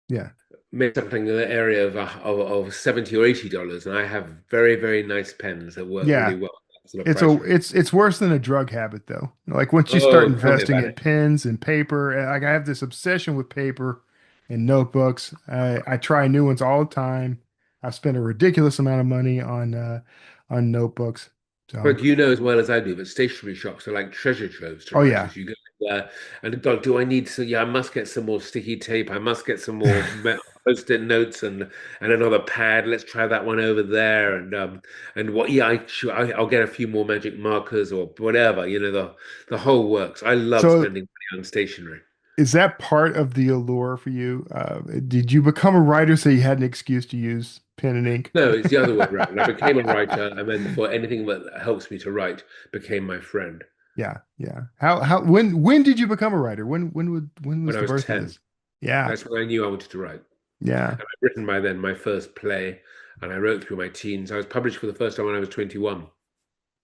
yeah, maybe something in the area of $70 or $80, and I have very, very nice pens that work really yeah. well at that sort of price range. It's worse than a drug habit though. Like once you start Oh, tell me investing about in it. pens and paper, like I have this obsession with paper and notebooks. I try new ones all the time. I've spent a ridiculous amount of money on notebooks. So, But you know as well as I do that stationery shops are like treasure troves to oh yeah. writers. You go there and God, do I need to? Yeah, I must get some more sticky tape. I must get some more post-it notes and another pad. Let's try that one over there. And what? Yeah, I'll get a few more magic markers or whatever. The whole works. I love So spending money on stationery. is that part of the allure for you? Did you become a writer so you had an excuse to use pen and ink? No, it's the other way around. I became a writer, and then for anything that helps me to write, became my friend. Yeah, yeah. When did you become a writer? When When was I the was birth of 10, this? Yeah, that's when I knew I wanted to write. yeah. And I'd written by then my first play, and I wrote through my teens. I was published for the first time when I was 21.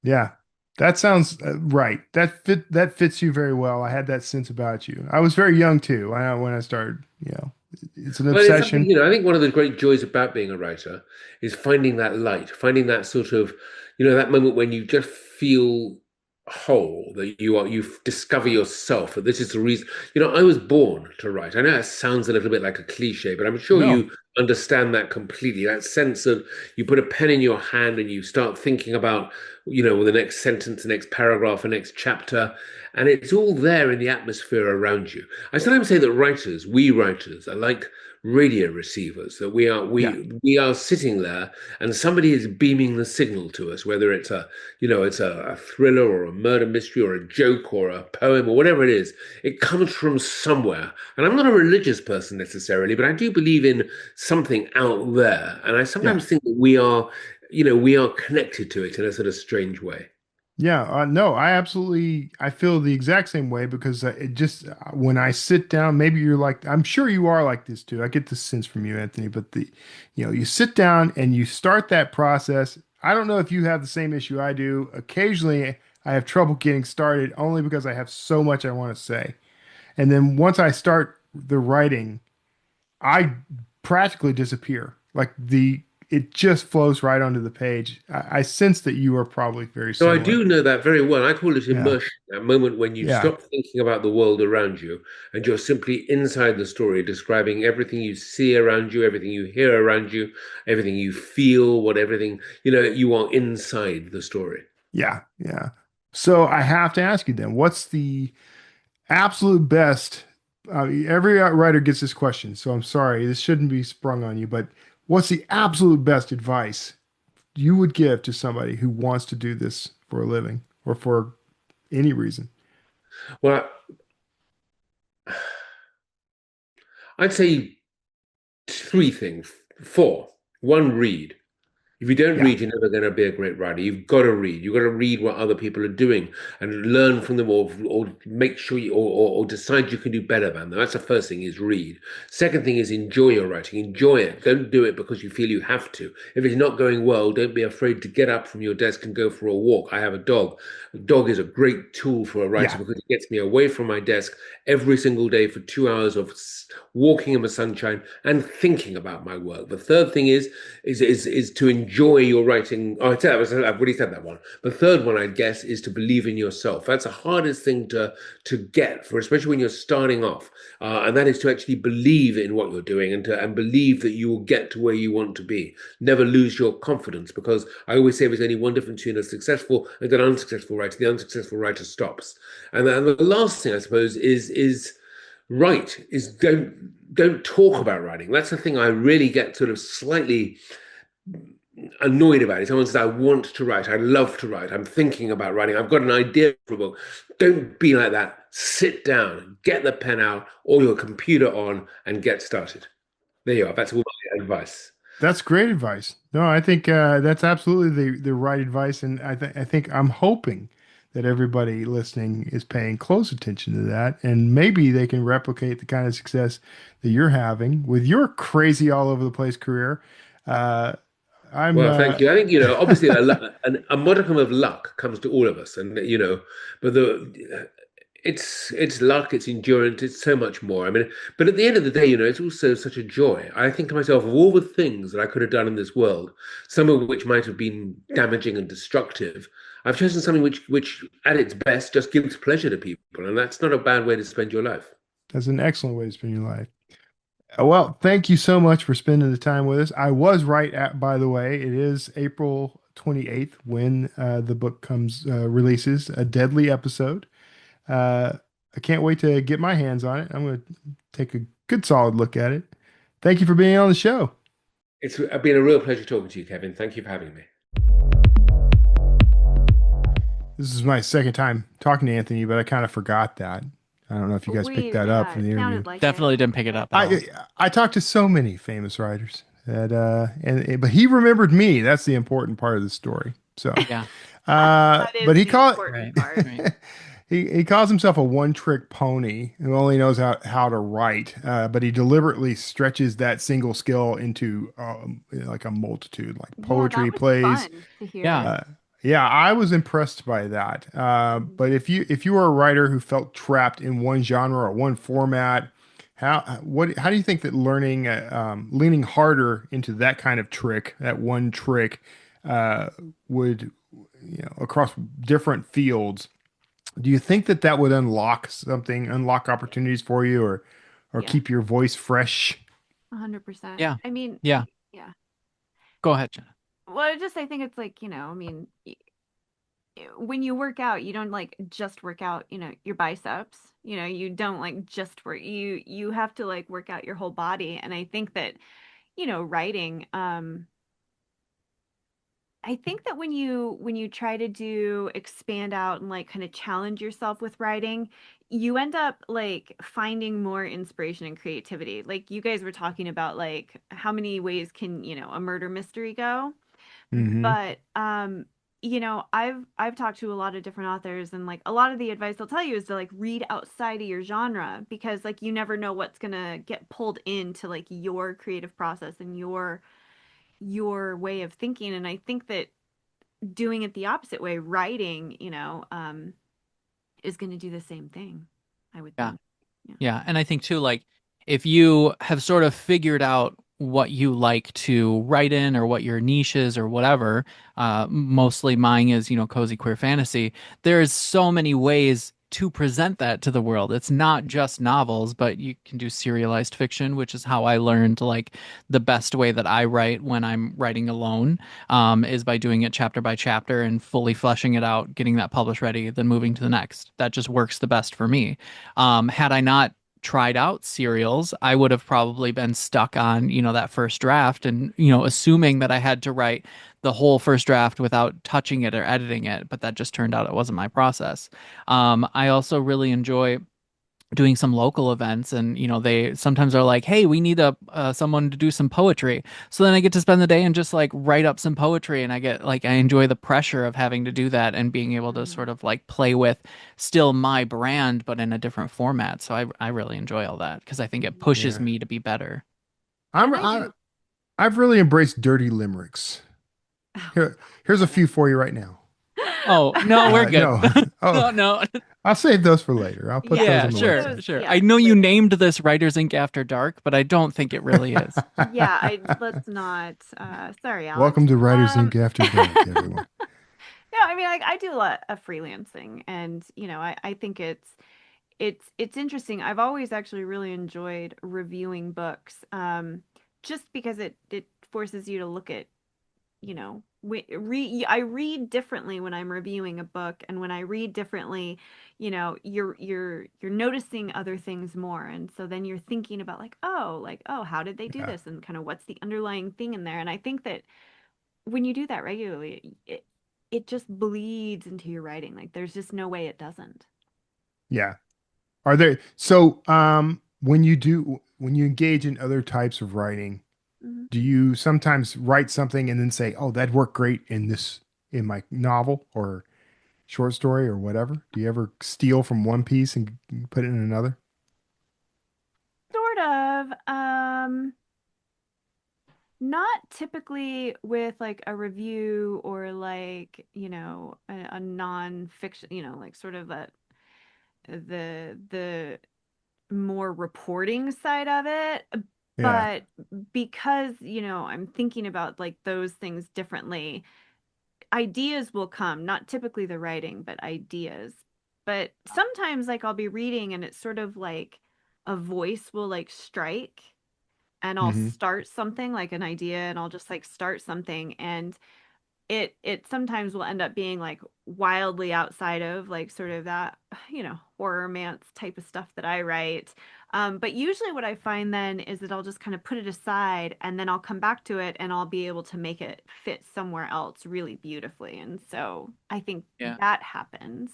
Yeah, that sounds right. That fits you very well. I had that sense about you. I was very young too when I started. It's an Well, it's something, obsession. I think one of the great joys about being a writer is finding that light, finding that sort of, that moment when you just feel whole, that you discover yourself, that this is the reason. I was born to write. I know that sounds a little bit like a cliche, but I'm sure No, you understand that completely. That sense of you put a pen in your hand and you start thinking about, the next sentence, the next paragraph, the next chapter, and it's all there in the atmosphere around you. I sometimes say that we writers, are like radio receivers, that we are yeah, we are sitting there and somebody is beaming the signal to us, whether it's a thriller or a murder mystery or a joke or a poem or whatever it is. It comes from somewhere. And I'm not a religious person necessarily, but I do believe in something out there. And I yeah. sometimes think that we are connected to it in a sort of strange way. Yeah, no, I feel the exact same way because it just when I sit down, maybe you're like, I'm sure you are like this too. I get this sense from you, Anthony, but you sit down and you start that process. I don't know if you have the same issue I do. Occasionally, I have trouble getting started only because I have so much I want to say. And then once I start the writing, I practically disappear. It just flows right onto the page. I sense that you are probably very So I similar. do know that very well. I call it Yeah. immersion, that moment when you Yeah. stop thinking about the world around you and you're simply inside the story, describing everything you see around you, everything you hear around you, everything you feel, you are inside the story. Yeah. Yeah. So I have to ask you then, what's the absolute best? Every writer gets this question, so I'm sorry, this shouldn't be sprung on you, but what's the absolute best advice you would give to somebody who wants to do this for a living or for any reason? Well, I'd say three things. Four. One, read. If you don't Yeah. read, you're never going to be a great writer. You've got to read. You've got to read what other people are doing and learn from them, or make sure or decide you can do better than them. That's the first thing, is read. Second thing is enjoy your writing. Enjoy it. Don't do it because you feel you have to. If it's not going well, don't be afraid to get up from your desk and go for a walk. I have a dog. A dog is a great tool for a writer Yeah. because it gets me away from my desk every single day for 2 hours of walking in the sunshine and thinking about my work. The third thing is to enjoy your writing. Oh, I've already said that one. The third one, I guess, is to believe in yourself. That's the hardest thing to get for, especially when you're starting off, and that is to actually believe in what you're doing and believe that you will get to where you want to be. Never lose your confidence, because I always say there's only one difference between a successful and an unsuccessful writer. The unsuccessful writer stops. And then the last thing, I suppose, is write. Is don't talk about writing. That's the thing I really get sort of slightly annoyed about it. Someone says, I want to write, I love to write, I'm thinking about writing, I've got an idea for a book. Don't be like that. Sit down, get the pen out or your computer on and get started. There you are. That's all my advice. That's great advice. No, I think that's absolutely the right advice, and I think I'm hoping that everybody listening is paying close attention to that, and maybe they can replicate the kind of success that you're having with your crazy all over the place career. Uh, I'm Well, thank you. I think, obviously a modicum of luck comes to all of us, and but it's luck, it's endurance, it's so much more. I mean, but at the end of the day, it's also such a joy. I think to myself of all the things that I could have done in this world, some of which might have been damaging and destructive. I've chosen something which at its best just gives pleasure to people, and that's not a bad way to spend your life. That's an excellent way to spend your life. Well, thank you so much for spending the time with us. I was right at, by the way, it is April 28th when the book comes releases, a deadly episode. Uh, I can't wait to get my hands on it. I'm going to take a good solid look at it. Thank you for being on the show. It's been a real pleasure talking to you, Kevin. Thank you for having me. This is my second time talking to Anthony, but I kind of forgot that. I don't know if you guys picked that up from the it interview. sounded like Definitely it. didn't pick it up at all. I talked to so many famous writers that but he remembered me. That's the important part of the story. So Yeah. That is but he the called important Right. part. Right. he calls himself a one-trick pony who only knows how to write, but he deliberately stretches that single skill into like a multitude, like Yeah, poetry, that was plays. fun to Yeah. hear. Yeah, I was impressed by that. But if you were a writer who felt trapped in one genre or one format, how do you think that leaning harder into that kind of trick, that one trick, would across different fields? Do you think that that would unlock opportunities for you, or Yeah, keep your voice fresh? 100%. Yeah. I mean, Yeah. yeah. Go ahead, Jenna. Well, I think it's like, I mean, when you work out, you don't like just work out, your biceps. You don't like just work you have to like work out your whole body. And I think that, writing, I think that when you try to do expand out and like kind of challenge yourself with writing, you end up like finding more inspiration and creativity. Like you guys were talking about like how many ways can, a murder mystery go? Hmm. But I've talked to a lot of different authors, and like a lot of the advice they'll tell you is to like read outside of your genre, because like you never know what's gonna get pulled into like your creative process and your way of thinking. And I think that doing it the opposite way, writing, is gonna do the same thing, I would Yeah. think. Yeah. Yeah. And I think too, like if you have sort of figured out what you like to write in or what your niche is or whatever, mostly mine is, cozy queer fantasy. There's so many ways to present that to the world. It's not just novels, but you can do serialized fiction, which is how I learned like the best way that I write when I'm writing alone, is by doing it chapter by chapter and fully fleshing it out, getting that published ready, then moving to the next. That just works the best for me. Had I not tried out serials, I would have probably been stuck on, that first draft and, assuming that I had to write the whole first draft without touching it or editing it. But that just turned out it wasn't my process. I also really enjoy doing some local events, and they sometimes are like, hey, we need a someone to do some poetry, so then I get to spend the day and just like write up some poetry, and I enjoy the pressure of having to do that and being able to Mhm. sort of like play with still my brand but in a different format. So I really enjoy all that because I think it pushes Yeah, me to be better. I'm And I I, do. I've really embraced dirty limericks. Here's a Okay. few for you right now. Oh no, we're good. No, oh, No, no. I'll save those for later. I'll put Yeah, those Yeah, on the save sure, those. website. sure. I Yeah, know you later. named this Writers Inc. After Dark, but I don't think it really is. Yeah, let's not. Sorry, Alex. Welcome to Writers Inc. After Dark, everyone. No, I mean, I do a lot of freelancing, and I think it's interesting. I've always actually really enjoyed reviewing books, just because it forces you to look at, I read differently when I'm reviewing a book, and when I read differently, you're noticing other things more, and so then you're thinking about like, oh, how did they do Yeah. this, and kind of what's the underlying thing in there, and I think that when you do that regularly, it just bleeds into your writing. Like there's just no way it doesn't. Yeah. Are there so when you engage in other types of writing, Mhm. do you sometimes write something and then say, "Oh, that worked great in my novel or short story or whatever"? Do you ever steal from one piece and put it in another? Sort of. Not typically with like a review or like, a non-fiction, like sort of the more reporting side of it. Yeah. But because, I'm thinking about like those things differently, ideas will come, not typically the writing, but ideas. But sometimes like I'll be reading and it's sort of like a voice will like strike and I'll Hmm. start something like an idea and I'll just like start something and it sometimes will end up being like wildly outside of like sort of that horror romance type of stuff that I write. But usually what I find then is that I'll just kind of put it aside and then I'll come back to it and I'll be able to make it fit somewhere else really beautifully. And so I think Yeah. that happens.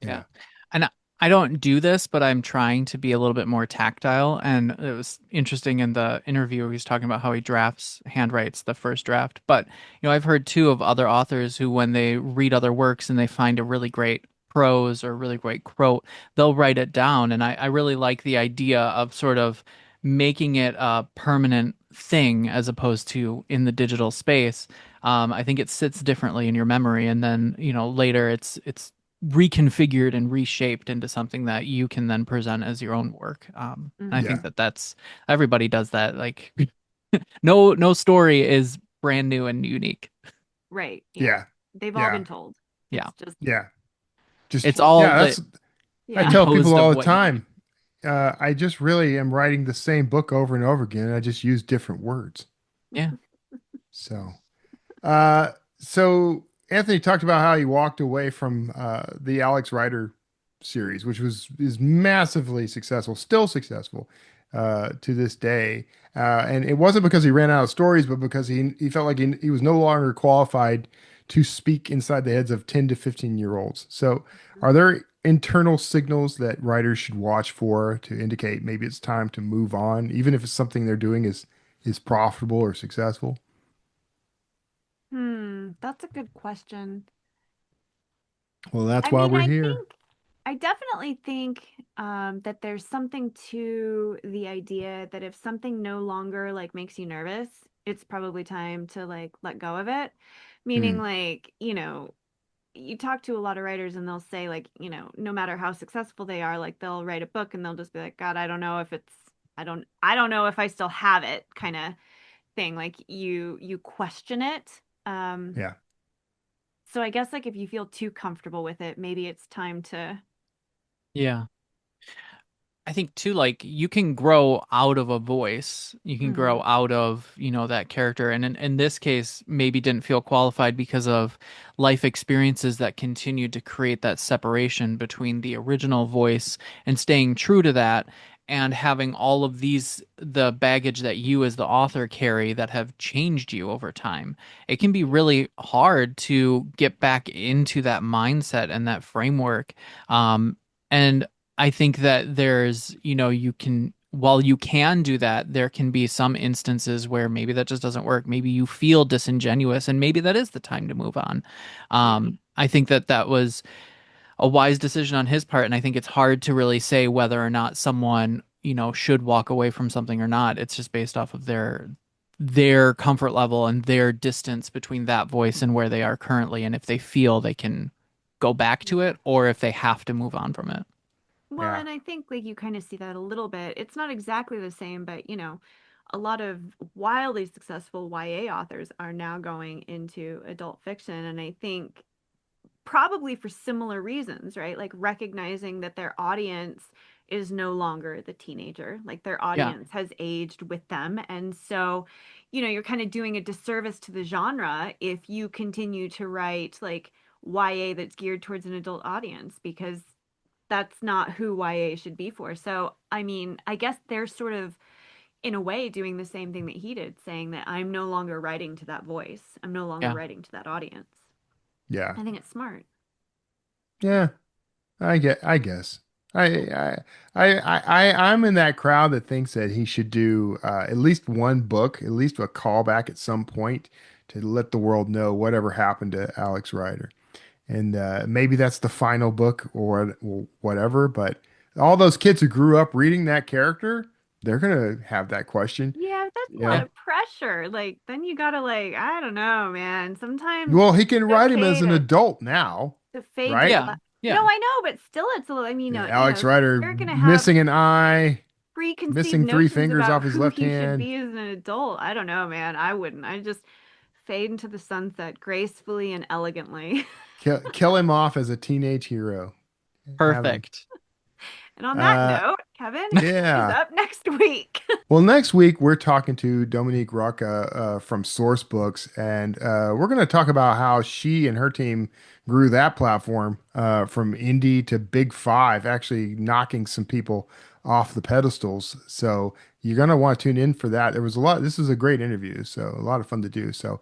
Yeah. Yeah. And I don't do this, but I'm trying to be a little bit more tactile. And it was interesting in the interview, he was talking about how he handwrites the first draft. But, I've heard too of other authors who, when they read other works and they find a really great prose or really great quote, they'll write it down. And I really like the idea of sort of making it a permanent thing as opposed to in the digital space. I think it sits differently in your memory. And then, later it's reconfigured and reshaped into something that you can then present as your own work. I Hmm. think Yeah. that that's everybody does that. Like no story is brand new and unique. Right. Yeah. Yeah. They've all Yeah. been told. Yeah. It's just Yeah. Just It's all yeah, the that's I yeah. tell people composed all of the what you make. time. I just really am writing the same book over and over again. I just use different words. Yeah. So, uh, so Anthony talked about how he walked away from the Alex Rider series, which is massively successful, still successful to this day. And it wasn't because he ran out of stories, but because he felt like he was no longer qualified to speak inside the heads of 10 to 15-year-olds. So, are there internal signals that writers should watch for to indicate maybe it's time to move on, even if it's something they're doing is profitable or successful? That's a good question. Well, that's I why mean, we're here. I definitely think that there's something to the idea that if something no longer like makes you nervous, it's probably time to like let go of it. Meaning Hmm. like, you talk to a lot of writers and they'll say like, no matter how successful they are, like they'll write a book and they'll just be like, God, I don't know if I don't know if I still have it kind of thing. Like you question it. Um, Yeah. so I guess like if you feel too comfortable with it, maybe it's time to. Yeah. I think too, like you can grow out of a voice. You can Mhm. grow out of, that character. And in this case, maybe didn't feel qualified because of life experiences that continued to create that separation between the original voice and staying true to that and having all of the baggage that you as the author carry that have changed you over time. It can be really hard to get back into that mindset and that framework. And I think that while you can do that, there can be some instances where maybe that just doesn't work. Maybe you feel disingenuous, and maybe that is the time to move on. Yeah. I think that that was a wise decision on his part, and I think it's hard to really say whether or not someone, should walk away from something or not. It's just based off of their comfort level and their distance between that voice and where they are currently, and if they feel they can go back to Yeah. it or if they have to move on from it. Well, Yeah. and I think like you kind of see that a little bit. It's not exactly the same, but a lot of wildly successful YA authors are now going into adult fiction. And I think probably for similar reasons, right? Like recognizing that their audience is no longer the teenager, like their Yeah. audience has aged with them. And so, you're kind of doing a disservice to the genre if you continue to write like YA that's geared towards an adult audience because that's not who YA should be for. So, I mean, I guess they're sort of in a way doing the same thing that he did, saying that I'm no longer writing to that voice. I'm no longer Yeah. writing to that audience. Yeah. I think it's smart. Yeah. I guess. I'm in that crowd that thinks that he should do at least one book, at least a callback at some point to let the world know whatever happened to Alex Rider. And maybe that's the final book or whatever. But all those kids who grew up reading that character, they're gonna have that question. Yeah, that's a Yeah. lot of pressure. Like, then you gotta I don't know, man. Sometimes Well, he can it's write him okay as an adult now, to fade right? to Yeah. Yeah. No, I know, but still, it's a little. I mean, Alex you're Rider gonna have missing an eye, preconceived missing 3 notions fingers about off his who left he should hand. be as an adult. I don't know, man. I wouldn't. I just fade into the sunset gracefully and elegantly. Kill him off as a teenage hero. Perfect. And on that Uh, note, Kevin yeah. is up next week. Well, next week we're talking to Dominique Rocca from Source Books, and we're going to talk about how she and her team grew that platform from indie to big five, actually knocking some people off the pedestals. So you're going to want to tune in for that. There was a lot. This is a great interview, so a lot of fun to do. So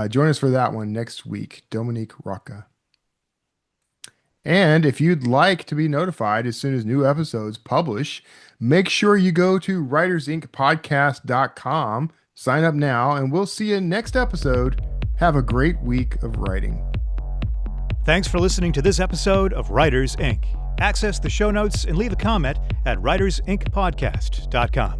join us for that one next week, Dominique Rocca. And if you'd like to be notified as soon as new episodes publish, make sure you go to writersincpodcast.com, sign up now, and we'll see you next episode. Have a great week of writing. Thanks for listening to this episode of Writers Inc. Access the show notes and leave a comment at writersincpodcast.com.